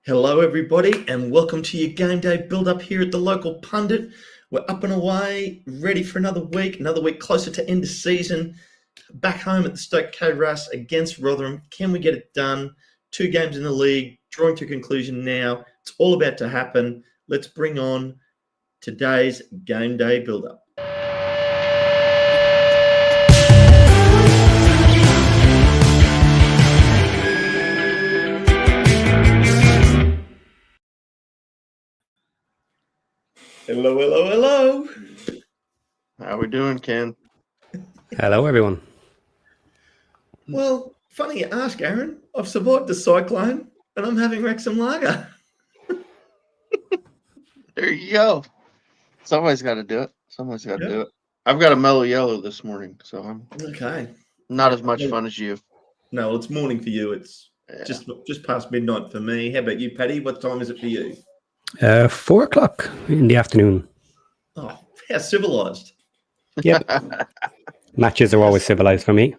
Hello, everybody, and welcome to your game day build-up here at the local pundit. We're up and away, ready for another week closer to end of season. Back home at the STōK Cae Ras against Rotherham. Can we get it done? 2 games in the league, drawing to conclusion now. It's all about to happen. Let's bring on today's game day build-up. Hello. How we doing, Ken? Hello, everyone. Well, funny you ask, Aaron. I've survived the cyclone, and I'm having Wrexham lager. There you go. Somebody's got to do it. I've got a mellow yellow this morning, so I'm okay. Not as much fun as you. No, well, it's morning for you. It's just past midnight for me. How about you, Paddy? What time is it for you? 4 o'clock in the afternoon. Oh, how civilized. Yep. Matches are always civilized for me.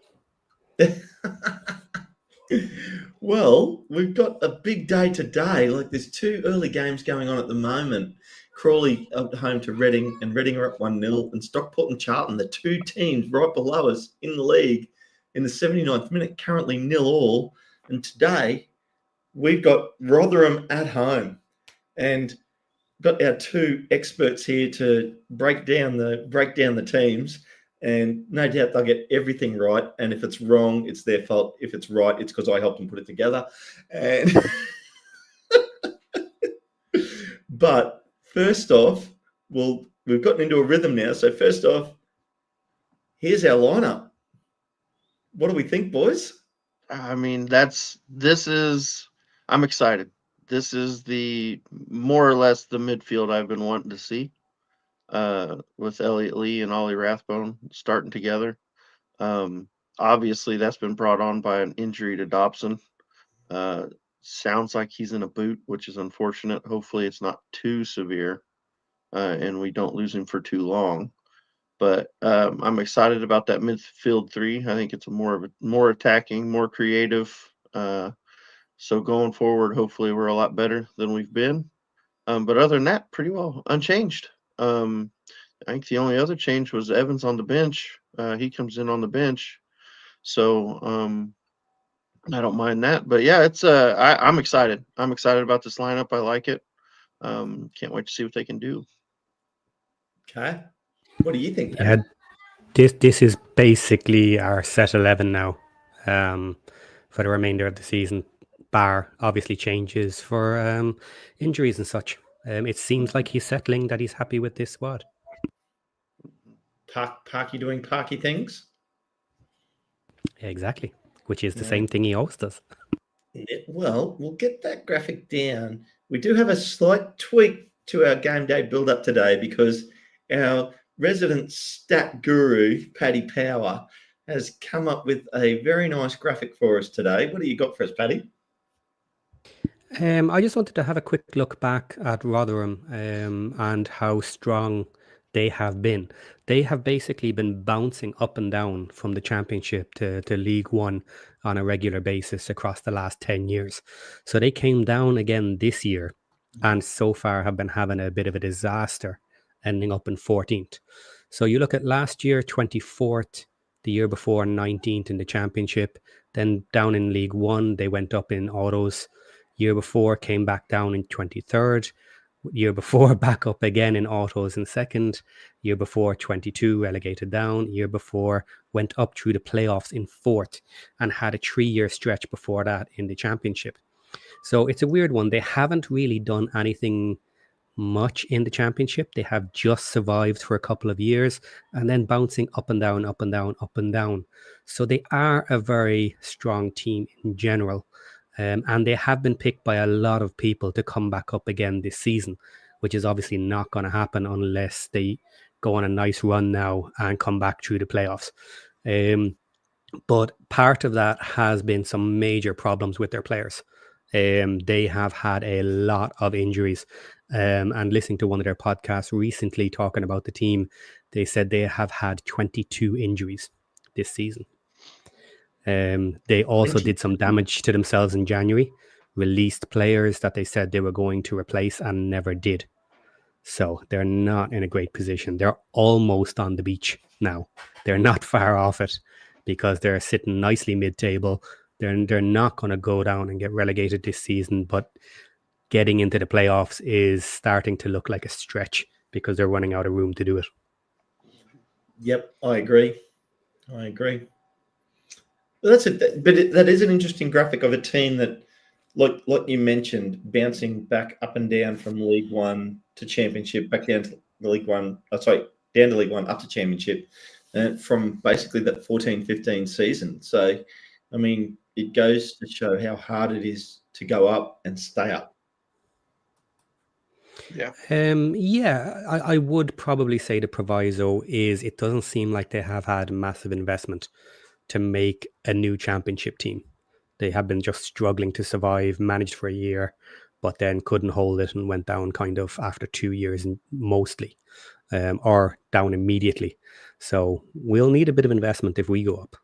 Well, we've got a big day today. Like, there's 2 early games going on at the moment. Crawley up home to Reading, and Reading are up 1-0. And Stockport and Charlton, the 2 teams right below us in the league, in the 79th minute, currently 0-0. And today, we've got Rotherham at home. And got our 2 experts here to break down the teams, and no doubt they'll get everything right. And if it's wrong, it's their fault. If it's right, it's because I helped them put it together. And but first off, we've gotten into a rhythm now. So first off, here's our lineup. What do we think, boys? I mean, I'm excited. This is the more or less the midfield I've been wanting to see, with Elliot Lee and Ollie Rathbone starting together. Obviously, that's been brought on by an injury to Dobson. Sounds like he's in a boot, which is unfortunate. Hopefully, it's not too severe, and we don't lose him for too long. But I'm excited about that midfield 3. I think it's more attacking, more creative. So going forward, hopefully we're a lot better than we've been. But other than that, pretty well unchanged. I think the only other change was Evans on the bench. He comes in on the bench. So I don't mind that. But yeah, it's I'm excited. I'm excited about this lineup. I like it. Can't wait to see what they can do. Okay. What do you think? Yeah, this is basically our set 11 now, for the remainder of the season. Bar obviously changes for injuries and such. It seems like he's settling, that he's happy with this squad. Parky doing Parky things? Exactly, which is the same thing he always does. Well, we'll get that graphic down. We do have a slight tweak to our game day build-up today because our resident stat guru, Paddy Power, has come up with a very nice graphic for us today. What do you got for us, Paddy? I just wanted to have a quick look back at Rotherham and how strong they have been. They have basically been bouncing up and down from the Championship to League One on a regular basis across the last 10 years. So they came down again this year and so far have been having a bit of a disaster, ending up in 14th. So you look at last year, 24th, the year before, 19th in the Championship, then down in League One, they went up in autos. Year before, came back down in 23rd. Year before, back up again in autos in 2nd. Year before, 22, relegated down. Year before, went up through the playoffs in 4th and had a 3-year stretch before that in the Championship. So it's a weird one. They haven't really done anything much in the Championship. They have just survived for a couple of years and then bouncing up and down, up and down, up and down. So they are a very strong team in general. And they have been picked by a lot of people to come back up again this season, which is obviously not going to happen unless they go on a nice run now and come back through the playoffs. But part of that has been some major problems with their players. They have had a lot of injuries. And listening to one of their podcasts recently talking about the team, they said they have had 22 injuries this season. They also did some damage to themselves in January, released players that they said they were going to replace and never did. So they're not in a great position. They're almost on the beach now. They're not far off it because they're sitting nicely mid-table. They're not going to go down and get relegated this season, but getting into the playoffs is starting to look like a stretch because they're running out of room to do it. Yep, I agree. But that is an interesting graphic of a team that, like you mentioned, bouncing back up and down from League One to Championship, back down to the League One. Down to League One, up to Championship, from basically that 14-15 season. So, I mean, it goes to show how hard it is to go up and stay up. Yeah. I would probably say the proviso is it doesn't seem like they have had massive investment to make a new championship team. They have been just struggling to survive, managed for a year, but then couldn't hold it and went down kind of after 2 years mostly, or down immediately. So we'll need a bit of investment if we go up.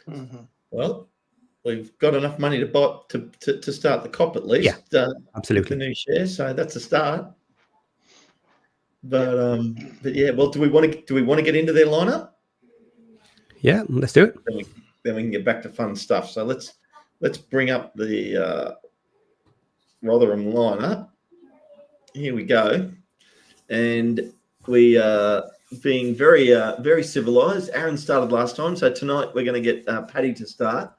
Mm-hmm. Well, we've got enough money to buy to start the COP at least. Yeah, absolutely. With the new shares, so that's a start. But yeah. Well, do we want to get into their lineup? Yeah, let's do it. Then we can get back to fun stuff. So let's bring up the Rotherham lineup. Here we go, and we being very civilized. Aaron started last time, so tonight we're going to get Paddy to start,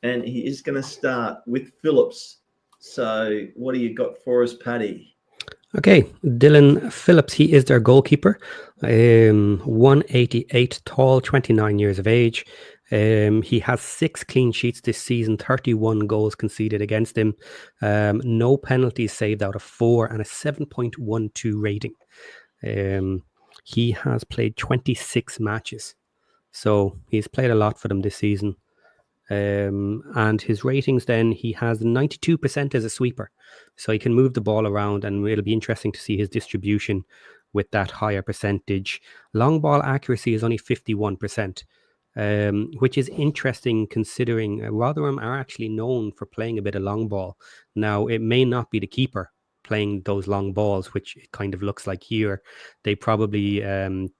and he is going to start with Phillips. So what do you got for us, Paddy? Okay, Dylan Phillips, he is their goalkeeper, 188 tall, 29 years of age. He has 6 clean sheets this season, 31 goals conceded against him, no penalties saved out of 4, and a 7.12 rating. He has played 26 matches, so he's played a lot for them this season. And his ratings then, he has 92% as a sweeper, so he can move the ball around, and it'll be interesting to see his distribution with that higher percentage. Long ball accuracy is only 51%, which is interesting considering Rotherham are actually known for playing a bit of long ball. Now, it may not be the keeper playing those long balls, which it kind of looks like here. They probably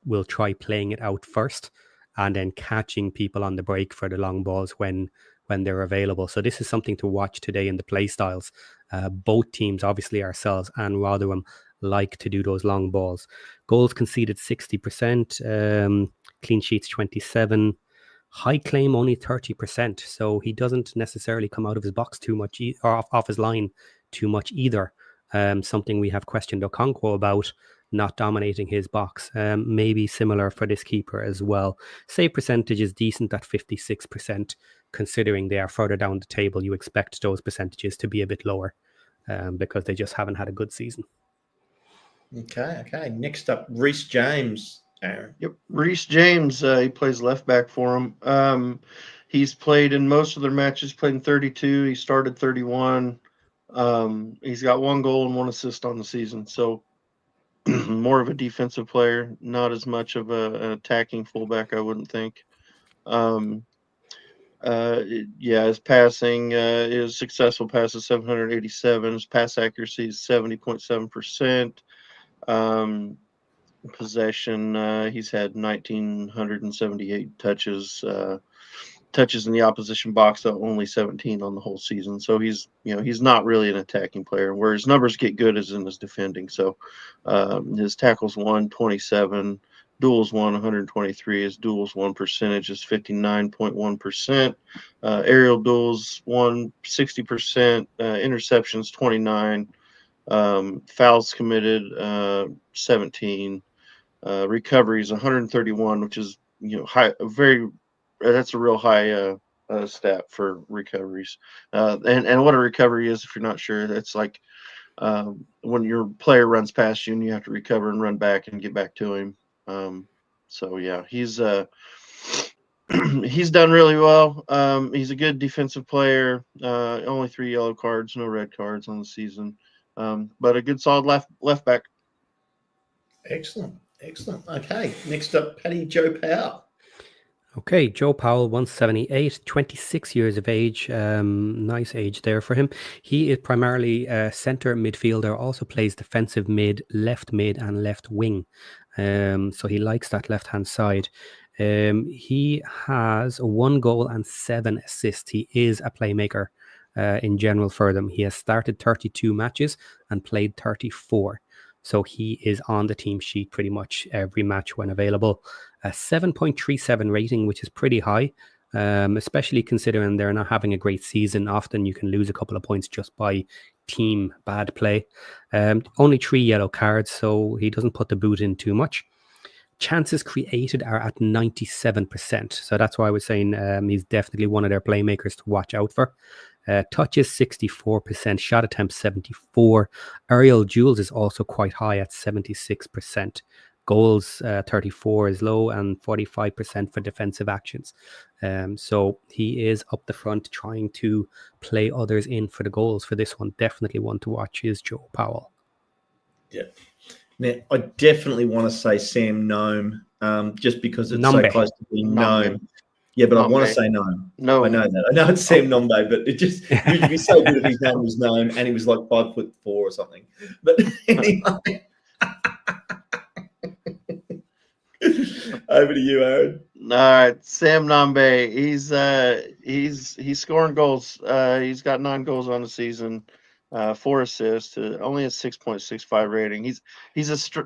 will try playing it out first and then catching people on the break for the long balls when they're available. So this is something to watch today in the play styles. Both teams, obviously ourselves and Rotherham, like to do those long balls. Goals conceded 60%, clean sheets 27%, high claim only 30%. So he doesn't necessarily come out of his box too much or off his line too much either. Something we have questioned Okonkwo about, not dominating his box. Maybe similar for this keeper as well. Save percentage is decent at 56%. Considering they are further down the table, you expect those percentages to be a bit lower because they just haven't had a good season. Okay. Next up, Reece James, Aaron. Yep, Reece James, he plays left back for him. He's played in most of their matches, played in 32. He started 31. He's got 1 goal and 1 assist on the season. So more of a defensive player, not as much of an attacking fullback, I wouldn't think. His passing is successful passes 787. His pass accuracy is 70.7%. Possession, he's had 1,978 touches in the opposition box, though only 17 on the whole season. So he's not really an attacking player. Where his numbers get good is in his defending. So his tackles 127, duels 123. His duels 1 percentage is 59.1%. Aerial duels 60%. Interceptions 29. Fouls committed 17. Recoveries 131, which is high, that's a real high stat for recoveries. And what a recovery is, if you're not sure, that's like when your player runs past you and you have to recover and run back and get back to him. So yeah, he's done really well. He's a good defensive player. Only 3 yellow cards, no red cards on the season. But a good solid left back. Excellent. Okay. Next up, Paddy Joe Powell. Okay, Joe Powell, 178, 26 years of age. Nice age there for him. He is primarily a centre midfielder, also plays defensive mid, and left wing. So he likes that left-hand side. He has 1 goal and 7 assists. He is a playmaker in general for them. He has started 32 matches and played 34. So he is on the team sheet pretty much every match when available. A 7.37 rating, which is pretty high, especially considering they're not having a great season. Often you can lose a couple of points just by team bad play. Only 3 yellow cards, so he doesn't put the boot in too much. Chances created are at 97%. So that's why I was saying he's definitely one of their playmakers to watch out for. Touches 64%, shot attempts 74. Aerial duels is also quite high at 76%. Goals 34 is low, and 45% for defensive actions. So he is up the front trying to play others in for the goals for this one. Definitely one to watch is Joe Powell. Yeah. Now, I definitely want to say Sam Nome, just because it's Nombe. so close to being Nombe. Nome. Yeah, but I want to Nombe. say Nome. No, I know that. I know it's Sam Nombe, but it just it'd be so good if his name was Nome and he was like 5'4" or something. But anyway, over to you, Aaron. All right, Sam Nambe. He's scoring goals. He's got 9 goals on the season, 4 assists, only a 6.65 rating.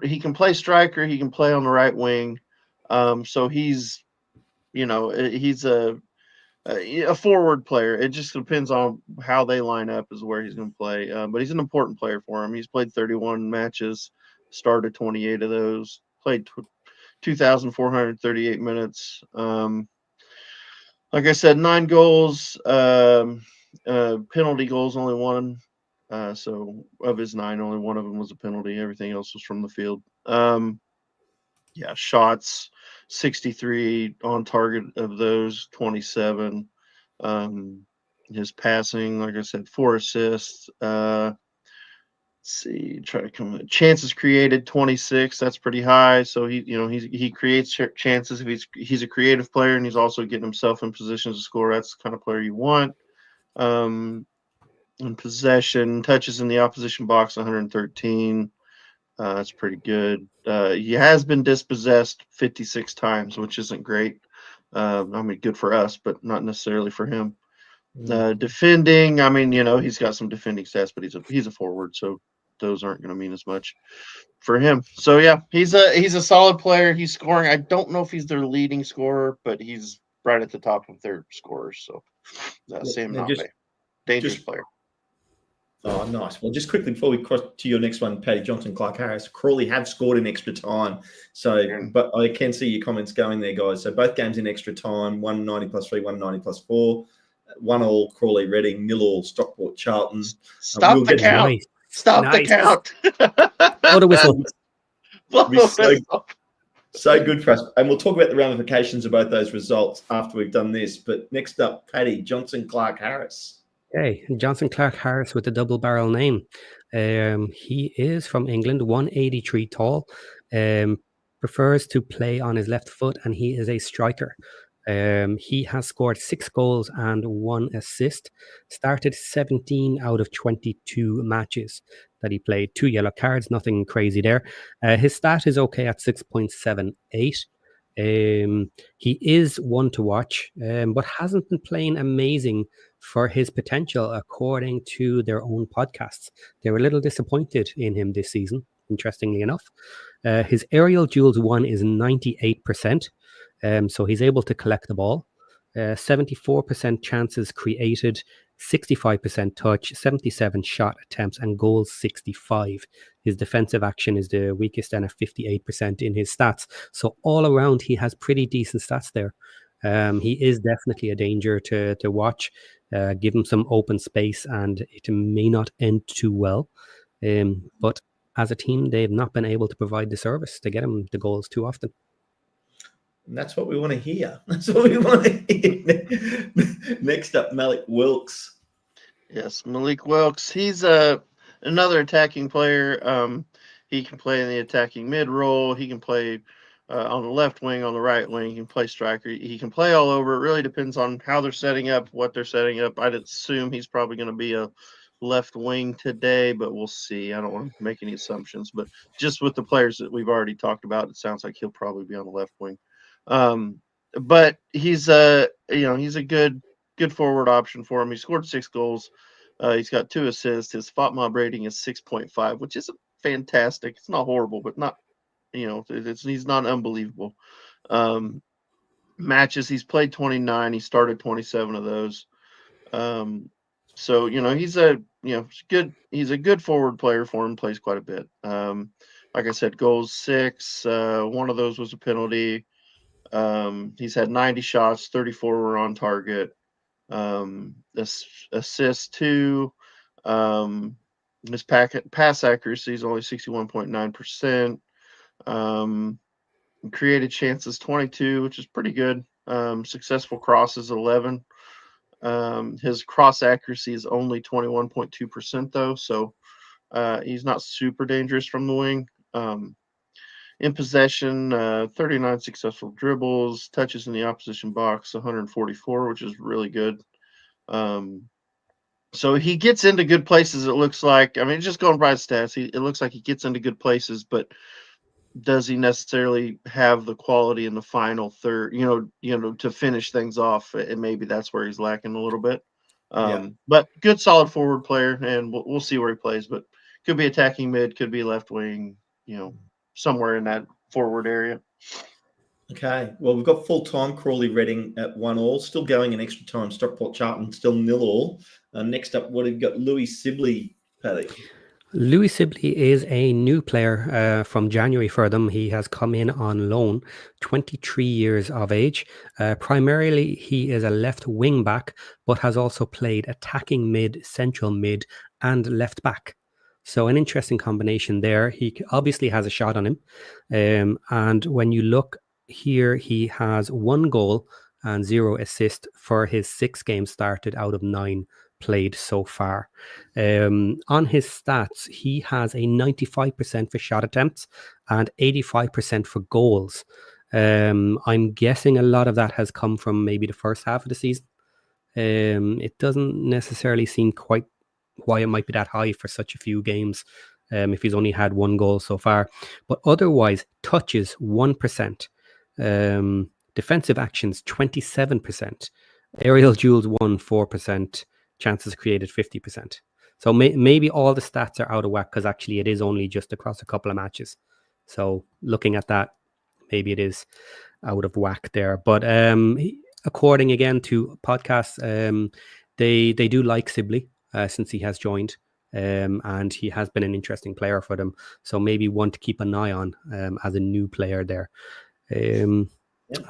He can play striker. He can play on the right wing. So he's a forward player. It just depends on how they line up is where he's going to play. But he's an important player for him. He's played 31 matches, started 28 of those, played 2,438 minutes. Like I said, 9 goals, penalty goals, only 1. So of his 9, only 1 of them was a penalty. Everything else was from the field. Shots, 63 on target of those, 27. His passing, like I said, 4 assists. Try to come. Chances created, 26. That's pretty high. So he creates chances. If he's a creative player and he's also getting himself in positions to score, that's the kind of player you want. In possession, touches in the opposition box, 113. That's pretty good. He has been dispossessed 56 times, which isn't great. Good for us, but not necessarily for him. Defending, he's got some defending stats, but he's a forward, so those aren't going to mean as much for him. So yeah, he's a solid player. He's scoring. I don't know if he's their leading scorer, but he's right at the top of their scorers. So Sam Nambe, dangerous player. Oh, nice. Well, just quickly before we cross to your next one, Paddy Johnson, Clark Harris, Crawley have scored in extra time. So, but I can see your comments going there, guys. So both games in extra time, 190 plus 3, 190 plus 4, 1-1 Crawley Reading, 0-0 Stockport Charlton. Stop the count. Nice. Stop the count. Blow the whistle. Blow the whistle. So good for us. And we'll talk about the ramifications of both those results after we've done this. But next up, Paddy Johnson, Clark Harris. Okay, Johnson Clark Harris with the double barrel name. He is from England, 183 tall, prefers to play on his left foot, and he is a striker. He has scored 6 goals and 1 assist, started 17 out of 22 matches that he played, 2 yellow cards, nothing crazy there. His stat is okay at 6.78. He is one to watch, but hasn't been playing amazing for his potential, according to their own podcasts. They were a little disappointed in him this season, interestingly enough. His aerial duels won is 98%, so he's able to collect the ball. 74% chances created, 65% touch, 77 shot attempts, and goals 65. His defensive action is the weakest and at 58% in his stats. So all around, he has pretty decent stats there. He is definitely a danger to watch. Give him some open space and it may not end too well. But as a team, they've not been able to provide the service to get him the goals too often. And that's what we want to hear. That's what we want to hear. Next up, Malik Wilkes. Yes, Malik Wilkes. He's another attacking player. He can play in the attacking mid role. He can play on the left wing, on the right wing. He can play striker. He can play all over. It really depends on how they're setting up, what they're setting up. I'd assume he's probably going to be a left wing today, but we'll see. I don't want to make any assumptions, but just with the players that we've already talked about, it sounds like he'll probably be on the left wing. But he's he's a good forward option for him. He scored 6 goals. He's got 2 assists. His FOTMOB rating is 6.5, which isn't fantastic. It's not horrible, but not, he's not unbelievable. Matches, he's played 29. He started 27 of those. So he's a good forward player for him. Plays quite a bit. Like I said, goals 6. One of those was a penalty. He's had 90 shots. 34 were on target. Assists 2. His pass accuracy is only 61.9%. Created chances 22, which is pretty good. Successful crosses 11. His cross accuracy is only 21.2% though, so he's not super dangerous from the wing. In possession, 39 successful dribbles, touches in the opposition box 144, which is really good. So he gets into good places, it looks like. I mean, just going by his stats, it looks like he gets into good places, but does he necessarily have the quality in the final third, to finish things off? And maybe that's where he's lacking a little bit. But good, solid forward player, and we'll see where he plays. But could be attacking mid, could be left wing, somewhere in that forward area. Okay, well, we've got full time Crawley Reading at 1-1, still going in extra time. Stockport Charlton still 0-0. Next up, what have you got? Louis Sibley, Paddy. Louis Sibley is a new player from January for them. He has come in on loan, 23 years of age. Primarily, he is a left wing back, but has also played attacking mid, central mid, and left back. So an interesting combination there. He obviously has a shot on him. And when you look here, he has 1 goal and 0 assist for his 6 games started out of 9 played so far. On his stats, he has a 95% for shot attempts and 85% for goals. I'm guessing a lot of that has come from maybe the first half of the season. It doesn't necessarily seem quite why it might be that high for such a few games, if he's only had 1 goal so far. But otherwise, touches 1%, defensive actions 27%, aerial duels 4%, chances created 50%. So maybe all the stats are out of whack because actually it is only just across a couple of matches. So looking at that, maybe it is out of whack there. But according again to podcasts, they do like Sibley since he has joined, and he has been an interesting player for them. So maybe one to keep an eye on as a new player there. And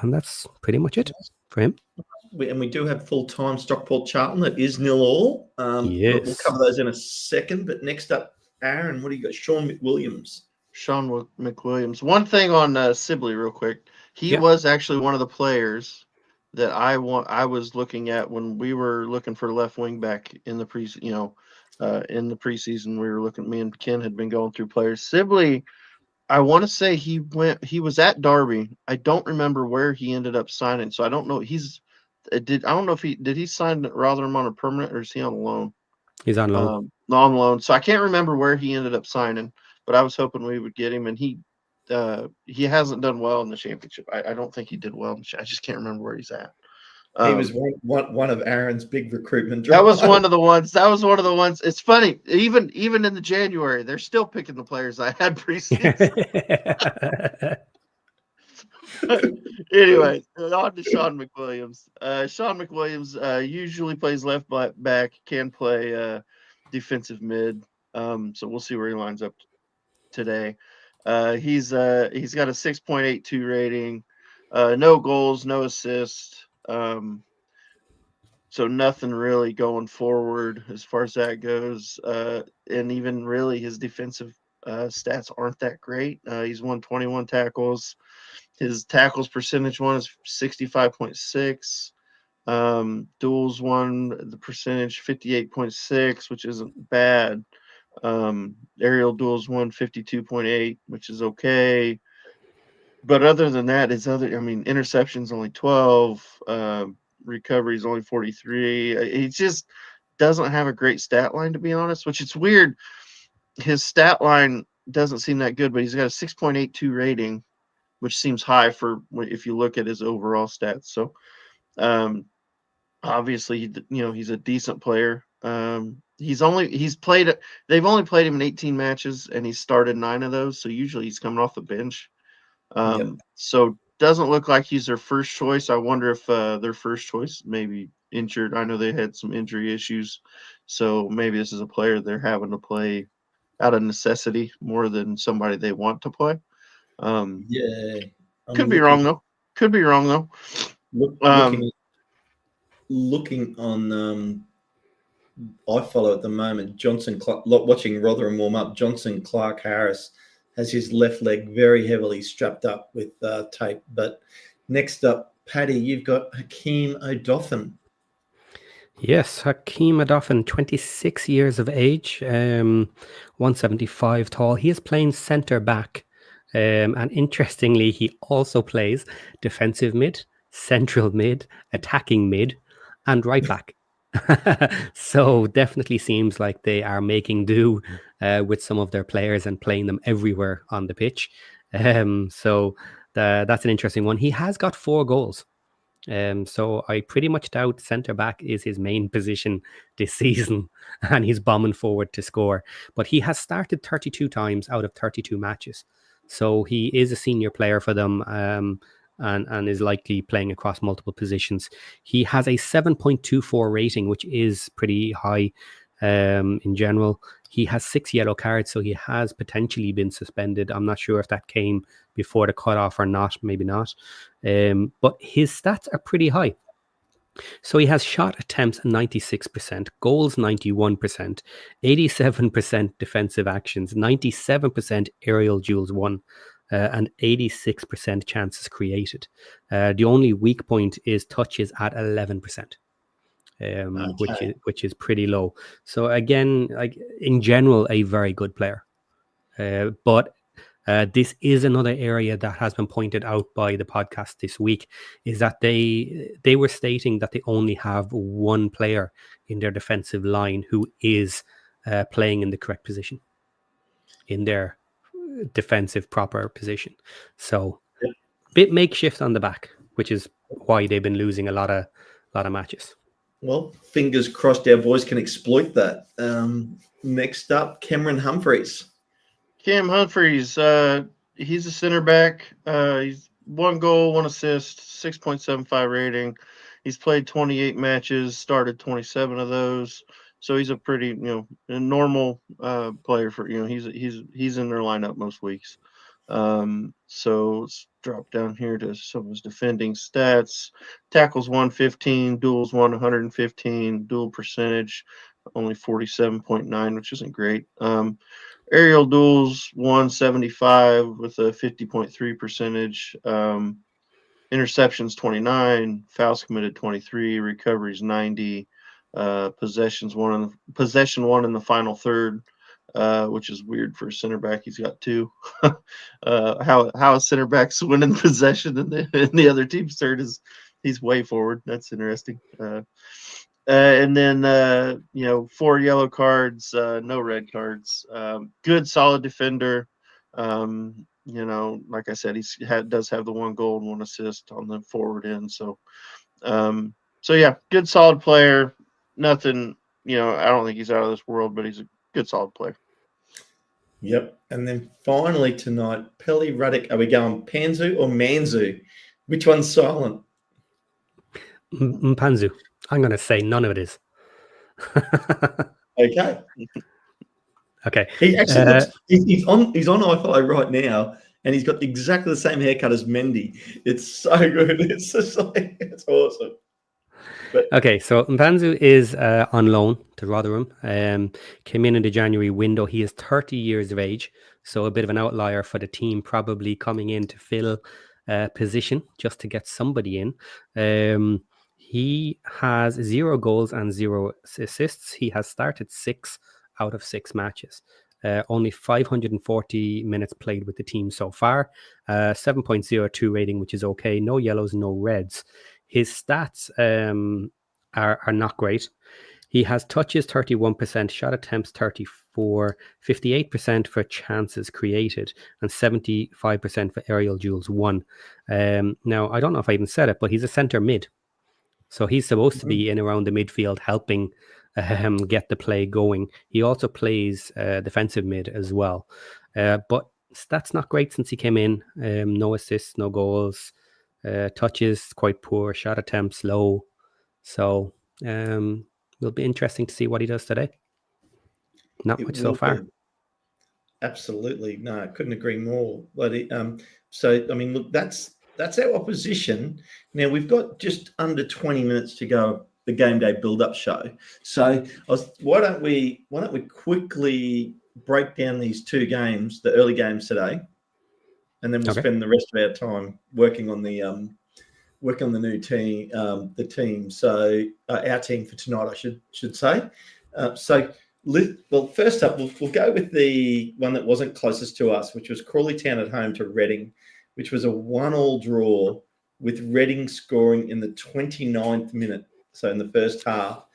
that's pretty much it for him. And we do have full time Stockport Charlton. It is 0-0. Yes. But we'll cover those in a second. But next up, Aaron, what do you got? Sean McWilliams. Sean McWilliams. One thing on Sibley, real quick. He was actually one of the players that I was looking at when we were looking for left wing back in the in the preseason. We were looking. Me and Ken had been going through players. Sibley, I want to say he was at Derby. I don't remember where he ended up signing, so I don't know. I don't know if did he sign Rotherham on a permanent or is he on loan? He's on loan. On loan. So I can't remember where he ended up signing, but I was hoping we would get him, and he hasn't done well in the championship. I don't think he did well. I just can't remember where he's at. He was one of Aaron's big recruitment drives. That was one of the ones. It's funny. Even in the January, they're still picking the players I had preseason. Anyway, on to Sean McWilliams. Sean McWilliams usually plays left back, can play defensive mid. So we'll see where he lines up today. He's got a 6.82 rating, no goals, no assists. So nothing really going forward as far as that goes. And even really his defensive stats aren't that great. He's won 21 tackles. His tackles percentage one is 65.6. Duels won the percentage 58.6, which isn't bad. Aerial duels won 52.8, which is okay. But other than that, interceptions only 12, recoveries only 43. He just doesn't have a great stat line, to be honest, which it's weird. His stat line doesn't seem that good, but he's got a 6.82 rating, which seems high for if you look at his overall stats. So, obviously, he's a decent player. They've only played him in 18 matches, and he's started 9 of those. So usually he's coming off the bench. So doesn't look like he's their first choice. I wonder if their first choice maybe injured. I know they had some injury issues, so maybe this is a player they're having to play out of necessity more than somebody they want to play. Yeah. Could be wrong though. Looking on, I follow at the moment, watching Rotherham warm up, Clark Harris has his left leg very heavily strapped up with tape. But next up, Paddy, you've got Hakeem Odoffin. Yes, Hakeem Odoffin, 26 years of age, 175 tall. He is playing centre back. And interestingly, he also plays defensive mid, central mid, attacking mid, and right back. So definitely seems like they are making do with some of their players and playing them everywhere on the pitch. So that's an interesting one. He has got 4 goals. So I pretty much doubt centre back is his main position this season, and he's bombing forward to score. But he has started 32 times out of 32 matches. So he is a senior player for them, and is likely playing across multiple positions. He has a 7.24 rating, which is pretty high in general. He has 6 yellow cards, so he has potentially been suspended. I'm not sure if that came before the cutoff or not, maybe not. But his stats are pretty high. So he has shot attempts 96%, goals 91%, 87% defensive actions, 97% aerial duels won, and 86% chances created. The only weak point is touches at 11%. Which is pretty low. So again, like in general, a very good player. But this is another area that has been pointed out by the podcast this week, is that they were stating that they only have one player in their defensive line who is playing in the correct position, in their defensive proper position. So bit makeshift on the back, which is why they've been losing a lot of matches. Well, fingers crossed our boys can exploit that. Next up, Cameron Humphreys. Cam Humphreys, he's a center back. He's 1 goal, 1 assist, 6.75 rating. He's played 28 matches, started 27 of those. So he's a pretty, a normal player for, he's in their lineup most weeks. So let's drop down here to some of his defending stats. Tackles 115, duels 115, duel percentage only 47.9, which isn't great. Aerial duels 175 with a 50.3 percentage. Interceptions 29, fouls committed 23, recoveries 90, possession one in the final third, which is weird for a center back. He's got 2. How a center back's winning possession in the other team's third is he's way forward. That's interesting. And then 4 yellow cards, no red cards. Good solid defender. Like I said, does have the 1 goal and 1 assist on the forward end. So yeah, good solid player. Nothing, I don't think he's out of this world, but he's a good solid player. Yep. And then finally tonight, Peli Ruddock. Are we going Panzu or Manzu? Which one's silent? Mpanzu. I'm going to say none of it is. Okay. Okay. He actually looks. He's on iFollow right now, and he's got exactly the same haircut as Mendy. It's so good. It's just like, it's awesome. But, okay, so Mpanzu is on loan to Rotherham. Came in the January window. He is 30 years of age, so a bit of an outlier for the team, probably coming in to fill a position just to get somebody in. He has 0 goals and 0 assists. He has started 6 out of 6 matches. only 540 minutes played with the team so far. 7.02 rating, which is okay. No yellows, no reds. His stats are not great. He has touches 31%, shot attempts 34, 58% for chances created, and 75% for aerial duels won. Now, I don't know if I even said it, but he's a centre mid. So he's supposed to be in around the midfield helping get the play going. He also plays defensive mid as well. But stats not great since he came in. No assists, no goals. Touches quite poor. Shot attempts low. So it'll be interesting to see what he does today. Not It much so will far. be. Absolutely. No, I couldn't agree more. But so I mean, look, that's our opposition. Now we've got just under 20 minutes to go. The game day build-up show. So why don't we quickly break down these two games, the early games today, and then we'll spend the rest of our time working on the new team, the team. So our team for tonight, I should say. Well, first up, we'll go with the one that wasn't closest to us, which was Crawley Town at home to Reading, which was a 1-1 draw with Reading scoring in the 29th minute, so in the first half,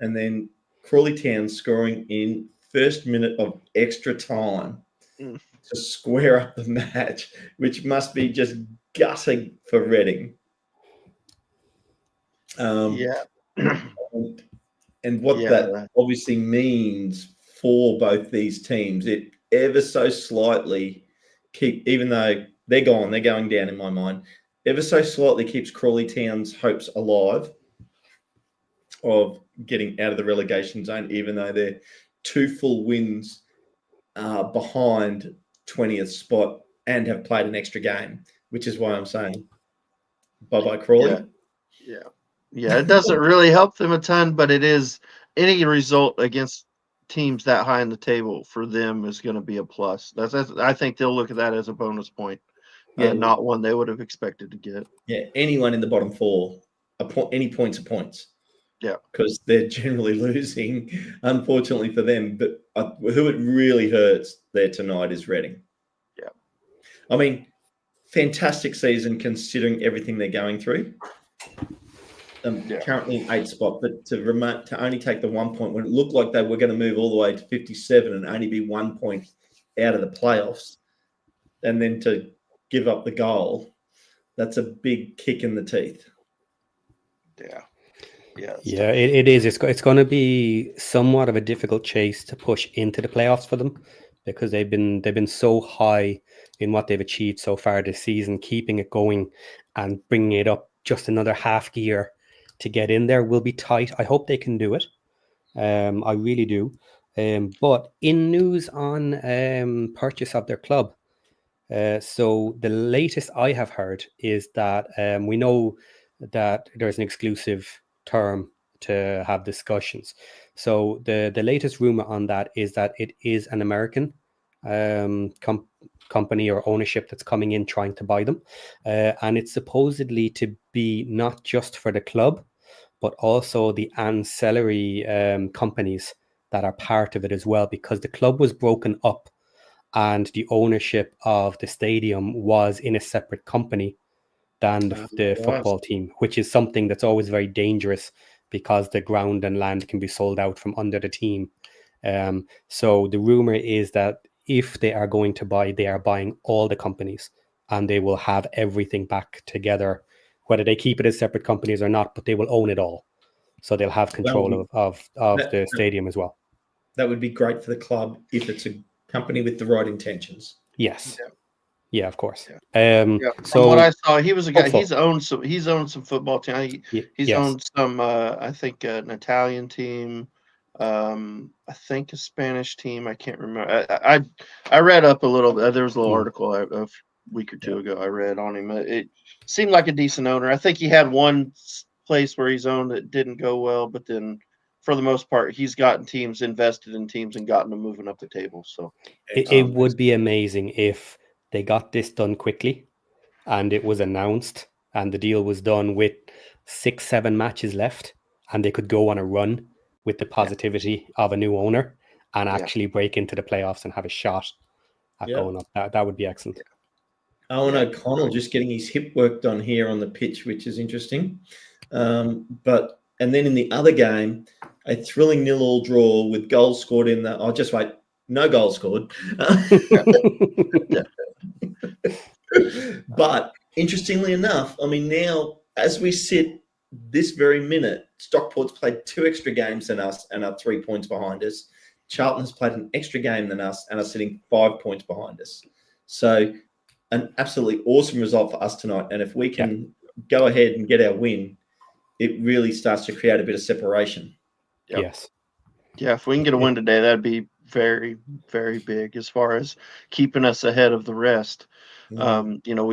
and then Crawley Town scoring in first minute of extra time to square up the match, which must be just gutting for Reading. And what that obviously means for both these teams, it ever so slightly even though they're going down in my mind, ever so slightly keeps Crawley Town's hopes alive of getting out of the relegation zone, even though they're 2 full wins behind 20th spot and have played an extra game, which is why I'm saying bye-bye Crawley. Yeah, it doesn't really help them a ton, but it is any result against teams that high in the table for them is going to be a plus. I think they'll look at that as a bonus point, not one they would have expected to get. Yeah, anyone in the bottom 4, any points are points. Yeah, because they're generally losing, unfortunately for them. But who it really hurts there tonight is Reading. Yeah, I mean, fantastic season considering everything they're going through. Currently in 8th spot, but to only take the 1 point when it looked like they were going to move all the way to 57 and only be 1 point out of the playoffs, and then to give up the goal, that's a big kick in the teeth. Yeah, it is. It's going to be somewhat of a difficult chase to push into the playoffs for them because they've been so high in what they've achieved so far this season. Keeping it going and bringing it up just another half gear to get in there will be tight. I hope they can do it. I really do. But in news on purchase of their club, so the latest I have heard is that we know that there's an exclusive term to have discussions. So the latest rumor on that is that it is an American company or ownership that's coming in trying to buy them, and it's supposedly to be not just for the club, but also the ancillary companies that are part of it as well, because the club was broken up and the ownership of the stadium was in a separate company than the football team, which is something that's always very dangerous because the ground and land can be sold out from under the team. So the rumor is that if they are going to buy, they are buying all the companies and they will have everything back together, whether they keep it as separate companies or not, but they will own it all. So they'll have control of the stadium as well. That would be great for the club if it's a company with the right intentions. Yes. Yeah, of course. From what I saw, he was a guy. He's owned some football team. He's owned some. I think an Italian team. I think a Spanish team. I can't remember. I read up a little bit. There was a little article a week or two ago I read on him. It seemed like a decent owner. I think he had one place where he's owned that didn't go well, but then for the most part, he's gotten teams invested in teams and gotten them moving up the table. So it would be amazing if they got this done quickly and it was announced and the deal was done with 6-7 matches left and they could go on a run with the positivity of a new owner and Yeah. actually break into the playoffs and have a shot at Yeah. going up. That would be excellent. Owen O'Connell just getting his hip work done here on the pitch, which is interesting. And then in the other game, a thrilling 0-0 draw with goals scored in the. Oh, just wait, no goals scored. But interestingly enough, I mean, now as we sit this very minute, Stockport's played 2 extra games than us and are 3 points behind us. Charlton has played an extra game than us and are sitting 5 points behind us. So an absolutely awesome result for us tonight. And if we can go ahead and get our win, it really starts to create a bit of separation. Yep. Yes. Yeah, if we can get a win today, that'd be very, very big as far as keeping us ahead of the rest. We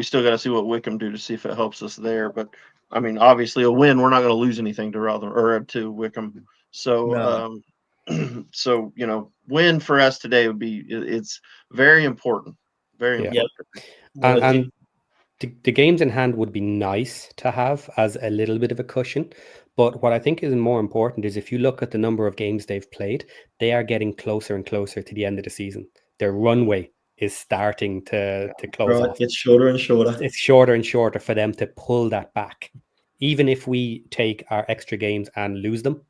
still got to see what Wickham do to see if it helps us there. But I mean, obviously, a win, we're not going to lose anything to Rotherham or to Wickham. So, win for us today would be it's very important, very important. And the games in hand would be nice to have as a little bit of a cushion. But what I think is more important is if you look at the number of games they've played, they are getting closer and closer to the end of the season. Their runway is starting to close off. It's shorter and shorter. It's shorter and shorter for them to pull that back. Even if we take our extra games and lose them,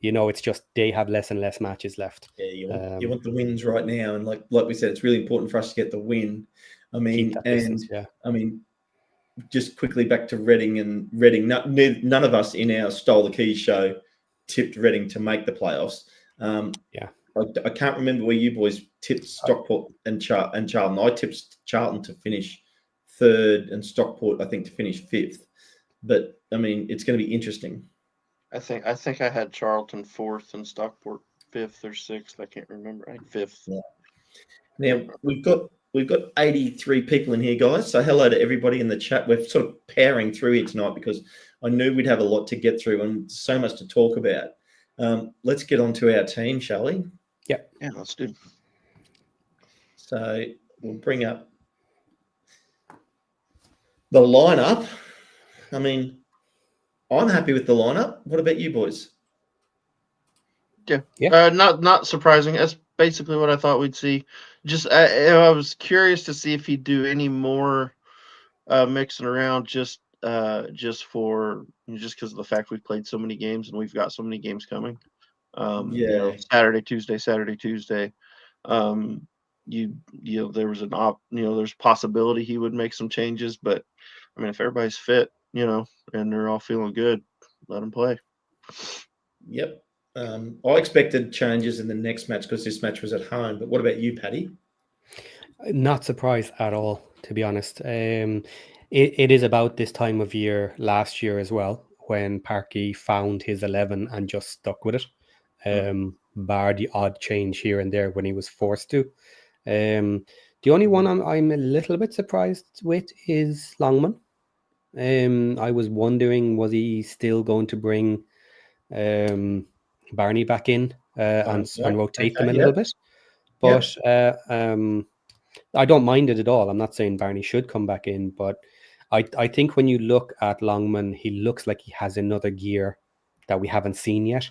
it's just they have less and less matches left. Yeah, you want the wins right now. And like we said, it's really important for us to get the win. I mean, just quickly back to Reading. None of us in our STōK Cae show tipped Reading to make the playoffs. I can't remember where you boys tipped Stockport and Charlton. I tipped Charlton to finish 3rd and Stockport, I think, to finish 5th. But I mean, it's going to be interesting. I think I had Charlton 4th and Stockport 5th or 6th. I can't remember. I think 5th. Yeah. Now we've got 83 people in here, guys. So hello to everybody in the chat. We're sort of powering through here tonight because I knew we'd have a lot to get through and so much to talk about. Let's get on to our team, shall we? Yeah, let's do. So we'll bring up the lineup. I mean, I'm happy with the lineup. What about you boys? Yeah. Not surprising. That's basically what I thought we'd see. Just I was curious to see if he'd do any more mixing around just because of the fact we've played so many games and we've got so many games coming. Saturday, Tuesday. There was there's possibility he would make some changes, but I mean, if everybody's fit, and they're all feeling good, let them play. Yep. I expected changes in the next match because this match was at home. But what about you, Paddy? Not surprised at all, to be honest. It is about this time of year last year as well when Parky found his 11 and just stuck with it. Bar the odd change here and there when he was forced to. The only one I'm a little bit surprised with is Longman. I was wondering, was he still going to bring Barney back in and rotate them a little bit? But I don't mind it at all. I'm not saying Barney should come back in, but I think when you look at Longman, he looks like he has another gear that we haven't seen yet.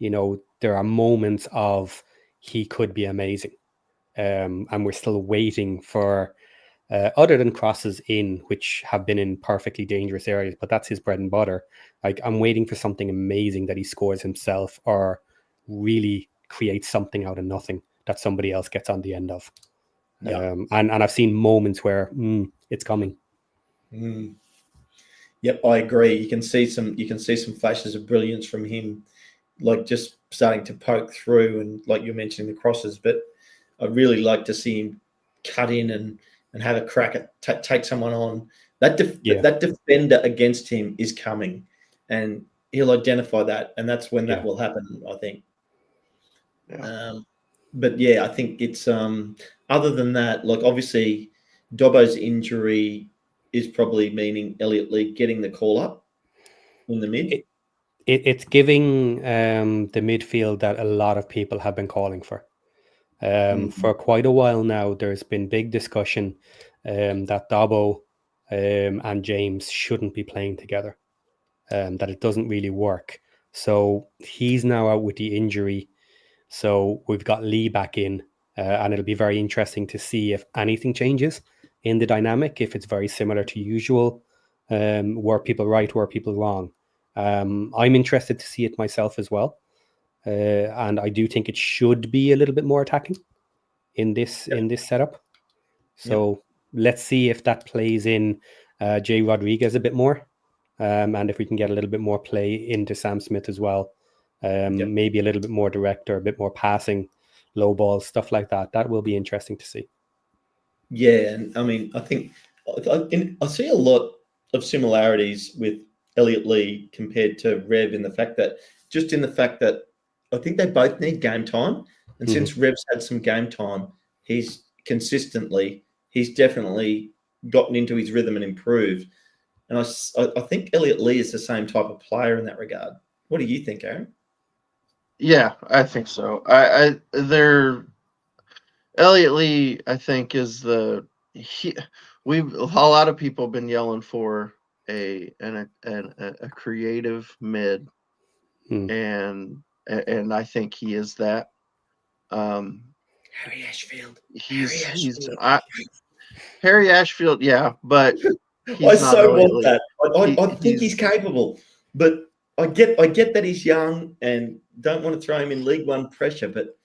There are moments of he could be amazing. And we're still waiting for, other than crosses in, which have been in perfectly dangerous areas, but that's his bread and butter. Like, I'm waiting for something amazing that he scores himself or really creates something out of nothing that somebody else gets on the end of. And I've seen moments where it's coming. Yep, I agree. You can see some flashes of brilliance from him, like just starting to poke through, and like you're mentioning the crosses. But I really like to see him cut in and have a crack at take someone on. That defender against him is coming, and he'll identify that, and that's when that will happen, I think. But I think it's other than that, like obviously Dobbo's injury is probably meaning Elliot Lee getting the call up in the mid. It's giving the midfield that a lot of people have been calling for. For quite a while now, there's been big discussion that Dobbo and James shouldn't be playing together, that it doesn't really work. So he's now out with the injury. So we've got Lee back in, and it'll be very interesting to see if anything changes in the dynamic, if it's very similar to usual. Were people right, were people wrong? I'm interested to see it myself as well. And I do think it should be a little bit more attacking in this setup. So let's see if that plays in Jay Rodriguez a bit more, and if we can get a little bit more play into Sam Smith as well. Maybe a little bit more direct or a bit more passing, low balls, stuff like that. That will be interesting to see. Yeah, and I mean, I think I see a lot of similarities with Elliot Lee compared to Rev in the fact that I think they both need game time, and since Rev's had some game time, he's definitely gotten into his rhythm and improved. And I think Elliot Lee is the same type of player in that regard. What do you think, Aaron? Yeah, I think so. Elliot Lee, I think, is a lot of people have been yelling for a creative mid, and I think he is that. Harry Ashfield. Harry Ashfield, yeah, but I so want that. I think he's capable, but I get that he's young and don't want to throw him in League One pressure. But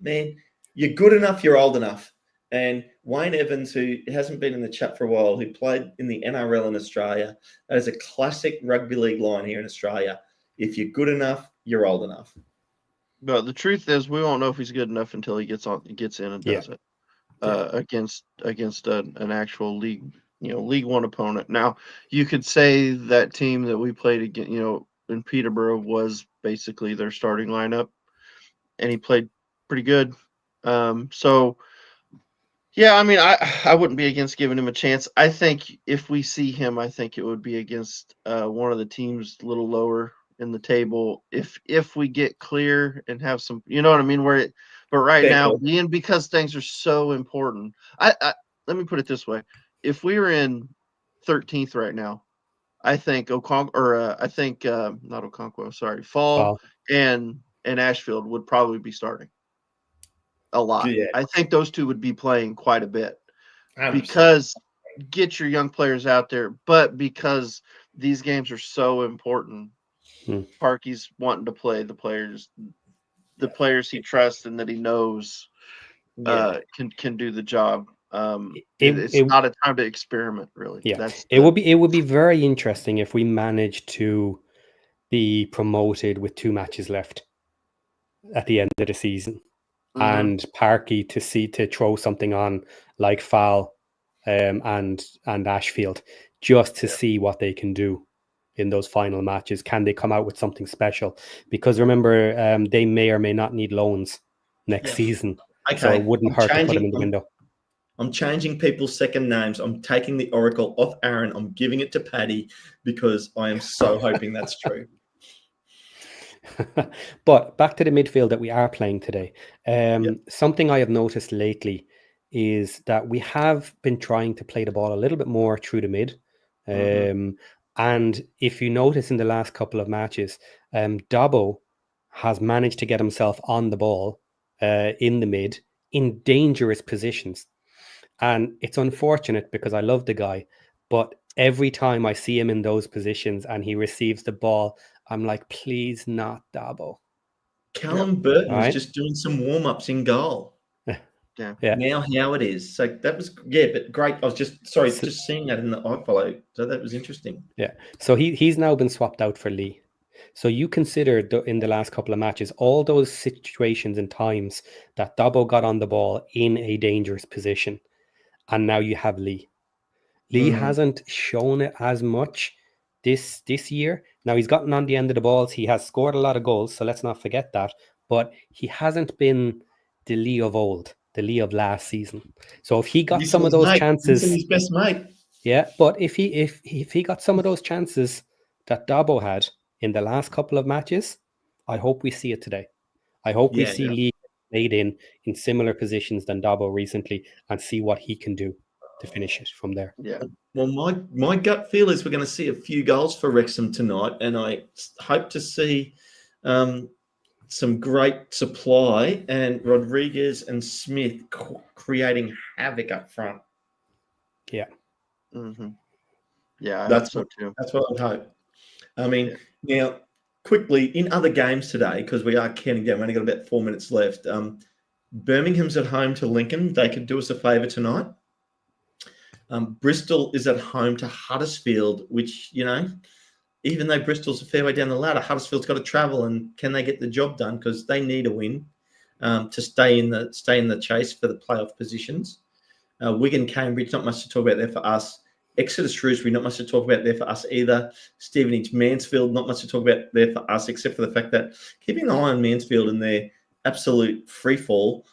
man, you're good enough, you're old enough. And Wayne Evans, who hasn't been in the chat for a while, who played in the NRL in Australia, that is a classic rugby league line here in Australia. If you're good enough, you're old enough. But the truth is, we won't know if he's good enough until he gets in and does it against an actual League One opponent. Now, you could say that team that we played against, in Peterborough was basically their starting lineup, and he played pretty good. So, yeah, I mean, I wouldn't be against giving him a chance. I think if we see him, I think it would be against one of the teams a little lower in the table. If we get clear and have some, you know what I mean, but right now, because things are so important, I let me put it this way: if we were in 13th right now, I think not Okonkwo, sorry, Fall and Ashfield would probably be starting a lot. Yeah. I think those two would be playing quite a bit 100%. because get your young players out there, but because these games are so important, Parky's wanting to play the players he trusts and that he knows can do the job. It's not a time to experiment, really. Yeah, it would be very interesting if we managed to be promoted with 2 matches left at the end of the season, and Parky to throw something on like Fowl and Ashfield just to see what they can do in those final matches. Can they come out with something special? Because remember, they may or may not need loans next season. Okay. So it wouldn't hurt to put them in the window. I'm changing people's second names. I'm taking the Oracle off Aaron. I'm giving it to Paddy because I am so hoping that's true. But back to the midfield that we are playing today. Something I have noticed lately is that we have been trying to play the ball a little bit more through the mid. And if you notice in the last couple of matches, Dabo has managed to get himself on the ball in the mid in dangerous positions. And it's unfortunate because I love the guy, but every time I see him in those positions and he receives the ball, I'm like, please not Dabo. Callum Burton was just doing some warm-ups in goal. Now how it is. So that was, but great. I was just seeing that in the iFollow. So that was interesting. Yeah. So he's now been swapped out for Lee. So you consider in the last couple of matches, all those situations and times that Dabo got on the ball in a dangerous position. And now you have Lee. Lee hasn't shown it as much this year. Now he's gotten on the end of the balls. He has scored a lot of goals, so let's not forget that. But he hasn't been the Lee of old, the Lee of last season. So if he got some of those chances, his best mate. Yeah, but if he got some of those chances that Dabo had in the last couple of matches, I hope we see it today. I hope we see Lee made in similar positions than Dabo recently and see what he can do to finish it from there. Yeah. Well, my gut feel is we're going to see a few goals for Wrexham tonight, and I hope to see some great supply, and Rodriguez and Smith creating havoc up front. Yeah. Mm-hmm. Yeah, I That's hope so too. That's what I hope. I mean, now quickly in other games today, because we are counting down, we only got about 4 minutes left. Birmingham's at home to Lincoln. They could do us a favour tonight. Bristol is at home to Huddersfield, which, even though Bristol's a fair way down the ladder, Huddersfield's got to travel, and can they get the job done? Because they need a win to stay in the chase for the playoff positions. Wigan, Cambridge, not much to talk about there for us. Exeter, Shrewsbury, not much to talk about there for us either. Stevenage, Mansfield, not much to talk about there for us, except for the fact that keeping an eye on Mansfield and their absolute free fall.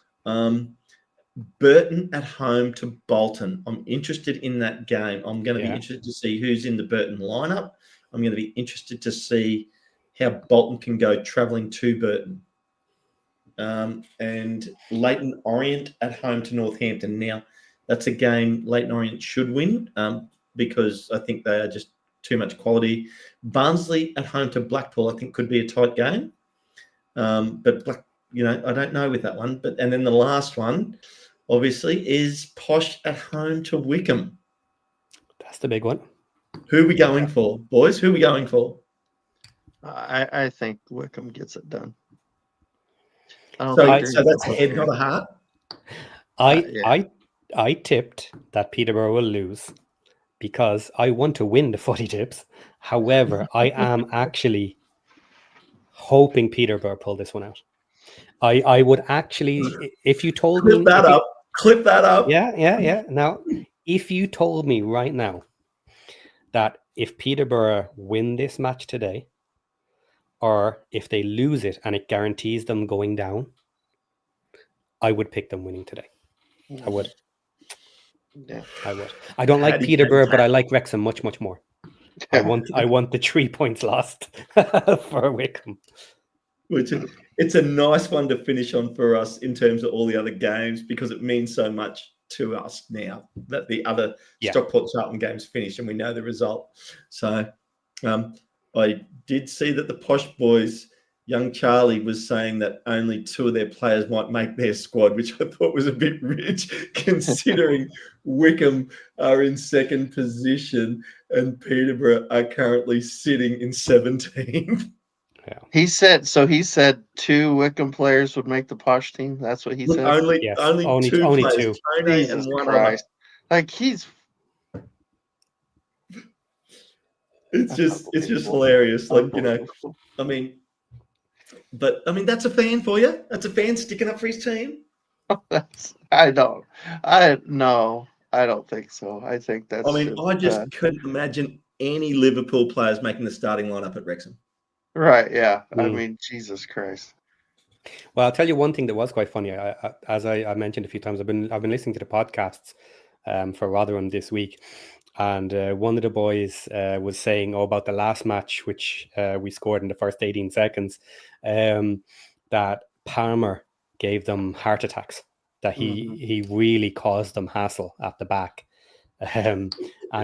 Burton at home to Bolton. I'm interested in that game. I'm going to be interested to see who's in the Burton lineup. I'm going to be interested to see how Bolton can go travelling to Burton. And Leyton Orient at home to Northampton. Now, that's a game Leyton Orient should win because I think they are just too much quality. Barnsley at home to Blackpool, I think, could be a tight game. But I don't know with that one. And then the last one, obviously, is Posh at home to Wickham. That's the big one. Who are we going for, boys? Who are we going for? I think Wickham gets it done. So that's a head, not a heart? I tipped that Peterborough will lose because I want to win the footy tips. However, I am actually hoping Peterborough pull this one out. I would actually, if you told me... Clip that up. Yeah. Now, if you told me right now that if Peterborough win this match today, or if they lose it and it guarantees them going down, I would pick them winning today. I would. Yeah, I would. I don't like Peterborough, but I like Wrexham much, much more. I want the 3 points lost for Wickham. It's a nice one to finish on for us in terms of all the other games because it means so much to us now that the other Stockport Charlton games finish and we know the result. So I did see that the Posh boys, young Charlie, was saying that only 2 of their players might make their squad, which I thought was a bit rich considering Wickham are in second position and Peterborough are currently sitting in 17th. Yeah. He said 2 Wickham players would make the Posh team. That's what he said. Only 2 players. Jesus Christ! Like he's. It's just hilarious. Like I mean, that's a fan for you. That's a fan sticking up for his team. I don't think so. I think that's. I just couldn't imagine any Liverpool players making the starting lineup at Wrexham. Right, yeah. I mean, Jesus Christ. Well, I'll tell you one thing that was quite funny. As I mentioned a few times, I've been listening to the podcasts for Rotherham this week, and one of the boys was saying about the last match, which we scored in the first 18 seconds, that Palmer gave them heart attacks, that he really caused them hassle at the back. And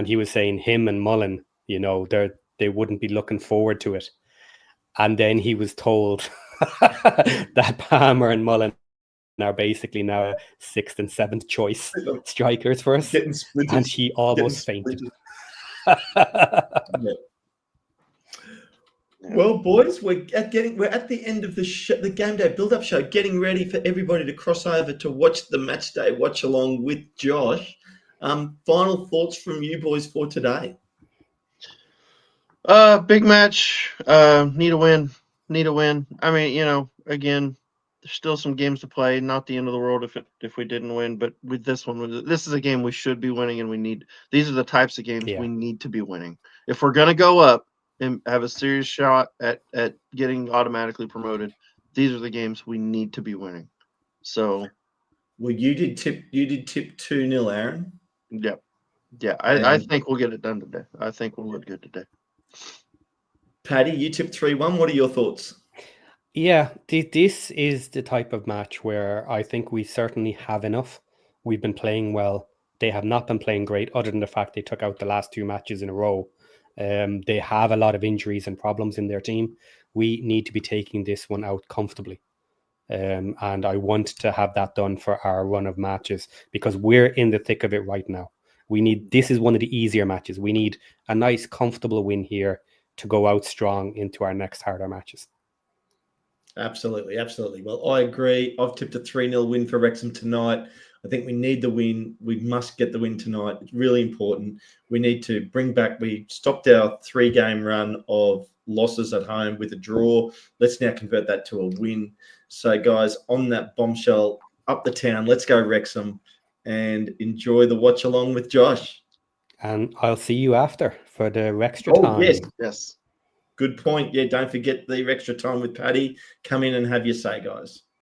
he was saying him and Mullen, they wouldn't be looking forward to it. And then he was told that Palmer and Mullen are basically now 6th and 7th choice strikers for us. And he almost fainted. Well, boys, we're at the end of the game day build-up show, getting ready for everybody to cross over to watch the match day watch along with Josh. Final thoughts from you boys for today? Big match. Need a win. I mean, again, there's still some games to play. Not the end of the world if we didn't win, but with this one, this is a game we should be winning, and these are the types of games we need to be winning if we're gonna go up and have a serious shot at getting automatically promoted. These are the games we need to be winning. So, well, you did tip 2-0, Aaron. Yep. Yeah, I think we'll get it done today. I think we'll look good today. Paddy, you tipped 3-1. What are your thoughts? Yeah, this is the type of match where I think we certainly have enough. We've been playing well. They have not been playing great, other than the fact they took out the last 2 matches in a row. They have a lot of injuries and problems in their team. we need to be taking this one out comfortably. And I want to have that done for our run of matches, because we're in the thick of it right now. This is one of the easier matches. We need a nice, comfortable win here to go out strong into our next harder matches. Absolutely, absolutely. Well, I agree. I've tipped a 3-0 win for Wrexham tonight. I think we need the win. We must get the win tonight. It's really important. We need to bring back, we stopped our 3-game run of losses at home with a draw. Let's now convert that to a win. So, guys, on that bombshell, up the town, let's go Wrexham and enjoy the watch along with Josh. And I'll see you after for the extra time. Yes. Good point. Yeah, don't forget the extra time with Paddy. Come in and have your say, guys.